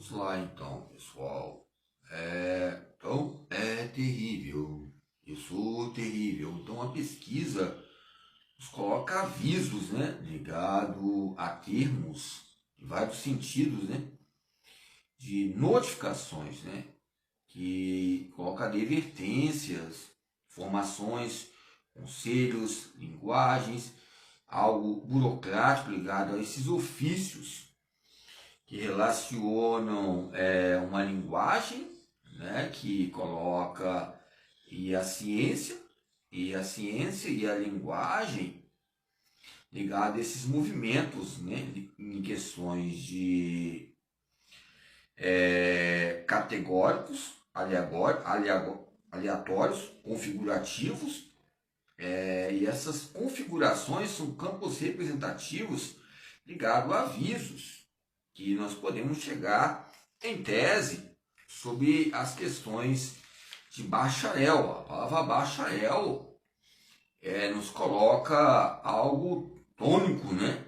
Vamos lá então, pessoal. Então, é terrível. Isso terrível. Então, a pesquisa nos coloca avisos, né, ligado a termos de vários sentidos, né, de notificações, né, que coloca advertências, informações, conselhos, linguagens, algo burocrático ligado a esses ofícios que relacionam uma linguagem, né, que coloca a ciência e a linguagem ligada a esses movimentos, né, em questões de categóricos, aleatórios, configurativos, e essas configurações são campos representativos ligados a avisos que nós podemos chegar, em tese, sobre as questões de bacharel. A palavra bacharel nos coloca algo tônico, né?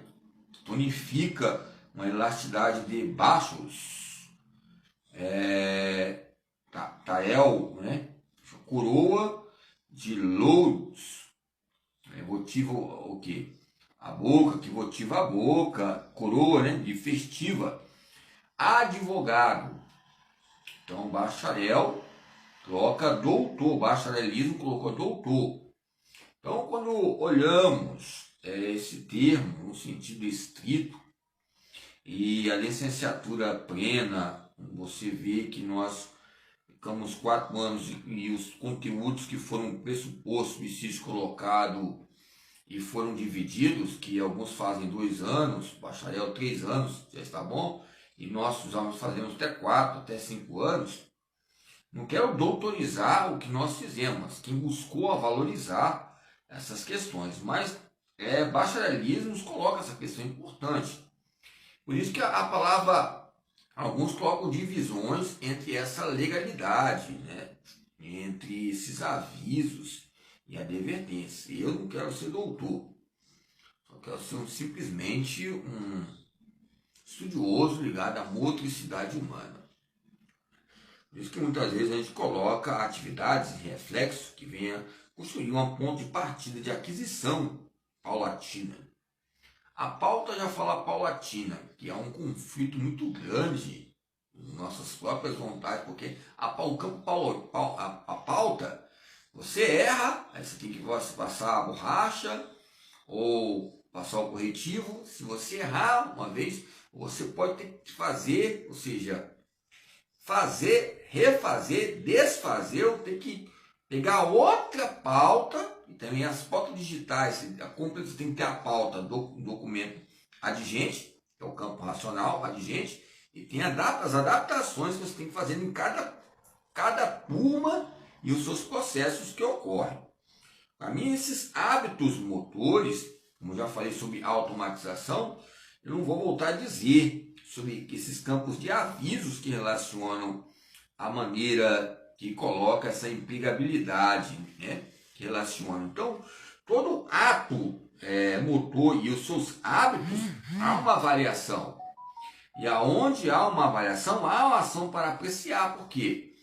Tonifica uma elasticidade de baixos. Tael, né? Coroa de louros. Votiva o quê? A boca, que votiva a boca. Coroa, né? De festiva. Advogado. Então, bacharel coloca doutor. Bacharelismo colocou doutor. Então, quando olhamos esse termo no sentido estrito e a licenciatura plena, você vê que nós ficamos 4 anos e os conteúdos que foram pressupostos, vestígios colocados e foram divididos, que alguns fazem 2 anos, bacharel 3 anos, já está bom, e nós fazemos até 4, até 5 anos. Não quero doutorizar o que nós fizemos, quem buscou a valorizar essas questões, mas bacharelismo nos coloca essa questão importante. Por isso que a palavra, alguns colocam divisões entre essa legalidade, né? Entre esses avisos e a advertência. Eu não quero ser doutor, só quero ser simplesmente um estudioso ligado à motricidade humana. Por isso que muitas vezes a gente coloca atividades e reflexos que venham construir um ponto de partida de aquisição paulatina. A pauta já fala paulatina, que é um conflito muito grande em nossas próprias vontades, porque a pauta, você erra, aí você tem que passar a borracha ou passar o corretivo. Se você errar uma vez, você pode ter que fazer, ou seja, fazer, refazer, desfazer, ou ter que pegar outra pauta, e também as pautas digitais. A compra tem que ter a pauta do documento adigente, que é o campo racional adigente, e tem as adaptações que você tem que fazer em cada turma e os seus processos que ocorrem. Para mim, esses hábitos motores, como já falei sobre automatização, eu não vou voltar a dizer sobre esses campos de avisos que relacionam a maneira que coloca essa empregabilidade, né? Que relaciona. Então, todo ato motor e os seus hábitos, há uma variação. E aonde há uma variação, há uma ação para apreciar. Por quê?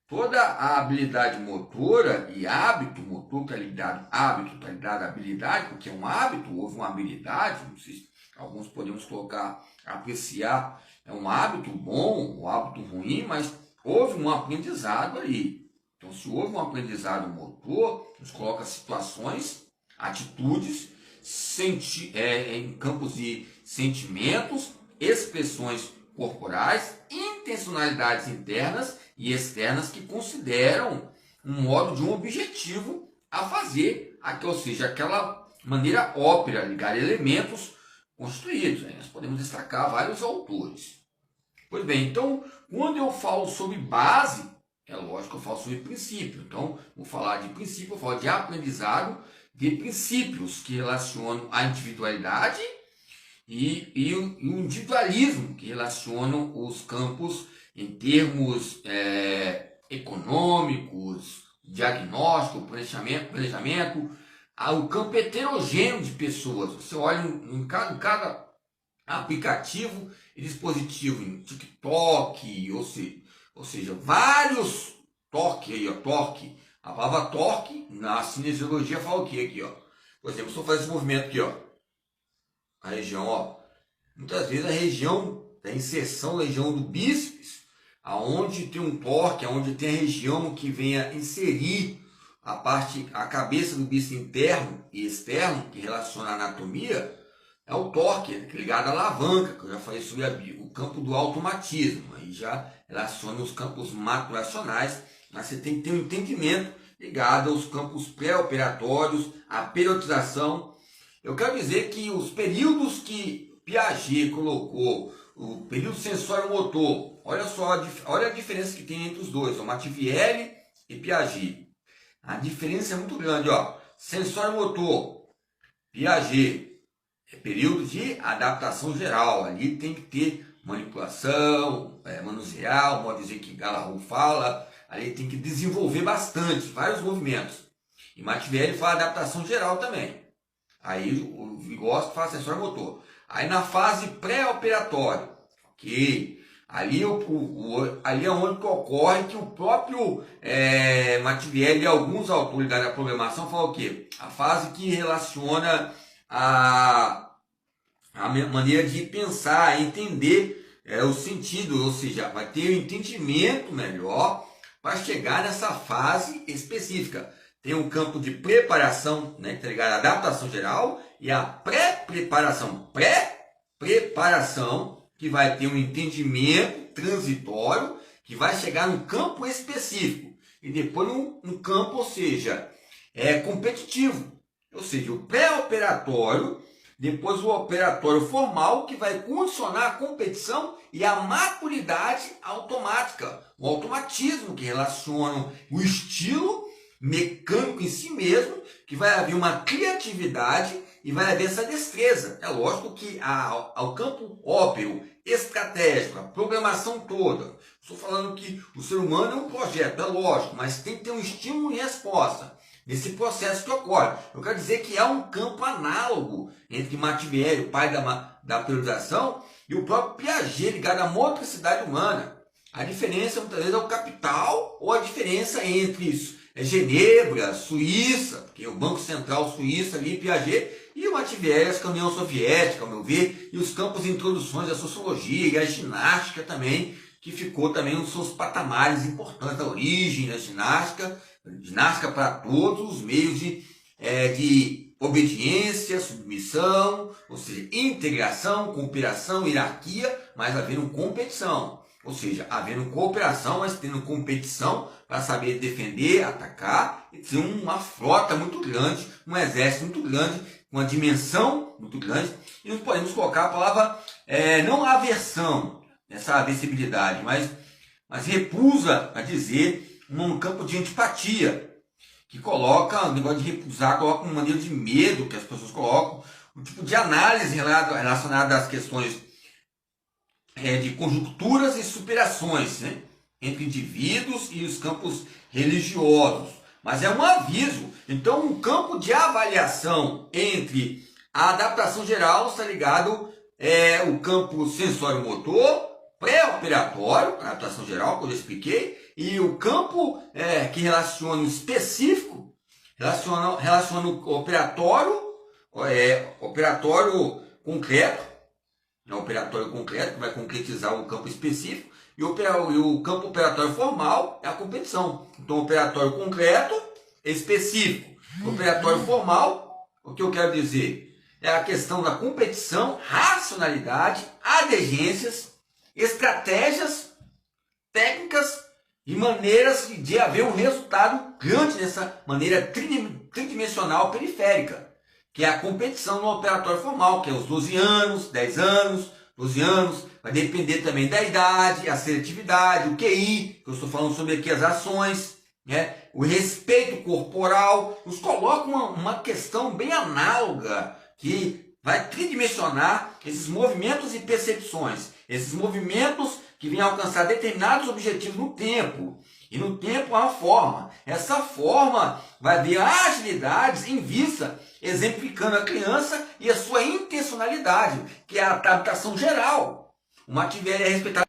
Toda a habilidade motora e hábito motor, que é ligado hábito, está ligado à habilidade, porque é um hábito, houve uma habilidade, não sei se alguns podemos colocar, apreciar, é um hábito bom, um hábito ruim, mas houve um aprendizado ali. Então, se houve um aprendizado motor, nos coloca situações, atitudes, em campos de sentimentos, expressões corporais, intencionalidades internas e externas que consideram um modo de um objetivo a fazer, ou seja, aquela maneira ópera, ligar elementos construídos. Nós podemos destacar vários autores. Pois bem, então, quando eu falo sobre base, é lógico que eu falo sobre princípio. Então, vou falar de princípio, eu falo de aprendizado de princípios que relacionam a individualidade e o individualismo, que relacionam os campos em termos econômicos, diagnóstico, planejamento, o campo heterogêneo de pessoas. Você olha em cada aplicativo, e dispositivo em TikTok, ou seja, vários torque aí, ó, torque. A palavra torque na cinesiologia fala o que aqui, ó? Por exemplo, se eu fazer esse movimento aqui, ó, a região, ó, muitas vezes a região da inserção, a região do bíceps, aonde tem um torque, aonde tem a região que venha inserir a cabeça do bíceps interno e externo, que relaciona a anatomia, é o torque, ligado à alavanca, que eu já falei sobre o campo do automatismo. Aí já relaciona os campos macroracionais, mas você tem que ter um entendimento ligado aos campos pré-operatórios, à periodização. Eu quero dizer que os períodos que Piaget colocou, o período sensório-motor, olha só, olha a diferença que tem entre os dois, o Martivielli e Piaget. A diferença é muito grande, ó. Sensório-motor, Piaget, é período de adaptação geral. Ali tem que ter manipulação, manusear, o modo de dizer que Galahu fala. Ali tem que desenvolver bastante, vários movimentos. E Martivielli fala adaptação geral também. Aí o Vygotsky fala sensório-motor. Aí na fase pré-operatória, ok? Ali, ali é onde ocorre que o próprio Martivielli e alguns autores da programação falam o quê? A fase que relaciona a maneira de pensar, entender o sentido, ou seja, vai ter um entendimento melhor para chegar nessa fase específica. Tem um campo de preparação, né, que tá ligado à adaptação geral, e a pré-preparação. Pré-preparação, que vai ter um entendimento transitório, que vai chegar num campo específico. E depois num campo, ou seja, competitivo. Ou seja, o pré-operatório, depois o operatório formal, que vai condicionar a competição e a maturidade automática. O automatismo, que relaciona o estilo mecânico em si mesmo, que vai haver uma criatividade e vai haver essa destreza. É lógico que ao campo ópero, estratégico, a programação toda. Estou falando que o ser humano é um projeto, é lógico, mas tem que ter um estímulo e resposta nesse processo que ocorre. Eu quero dizer que há um campo análogo entre Martivielli, o pai da periodização, e o próprio Piaget, ligado à motricidade humana. A diferença, muitas vezes, é o capital, ou a diferença entre Genebra, Suíça, porque o Banco Central Suíço ali, Piaget, e o Martivielli, a União Soviética, ao meu ver, e os campos de introduções da sociologia e a ginástica também, que ficou também nos seus patamares importantes, a origem da ginástica para todos os meios de obediência, submissão, ou seja, integração, cooperação, hierarquia, mas havendo competição. Ou seja, havendo cooperação, mas tendo competição para saber defender, atacar e ter uma frota muito grande, um exército muito grande, uma dimensão muito grande. E nós podemos colocar a palavra, não aversão, essa aversibilidade, mas repusa a dizer um campo de antipatia, que coloca, o negócio de repulsar, coloca uma maneira de medo que as pessoas colocam, um tipo de análise relacionada às questões de conjunturas e superações, né, entre indivíduos e os campos religiosos. Mas é um aviso. Então, um campo de avaliação entre a adaptação geral está ligado o campo sensório-motor, pré-operatório, adaptação geral, que eu já expliquei, e o campo que relaciona o específico, relaciona o operatório concreto, é um operatório concreto, que vai concretizar um campo específico, e o campo operatório formal é a competição. Então, operatório concreto, específico. Operatório formal, o que eu quero dizer? É a questão da competição, racionalidade, adegências, estratégias, técnicas e maneiras de haver um resultado grande nessa maneira tridimensional periférica, que é a competição no operatório formal, que é os 12 anos, 10 anos, 12 anos, vai depender também da idade, a seletividade, o QI, que eu estou falando sobre aqui as ações, né? O respeito corporal, nos coloca uma questão bem análoga, que vai tridimensionar esses movimentos e percepções, esses movimentos que vêm alcançar determinados objetivos no tempo. E no tempo há uma forma. Essa forma vai ver agilidades em vista, exemplificando a criança e a sua intencionalidade, que é a adaptação geral. O Maquiavelli é respeitado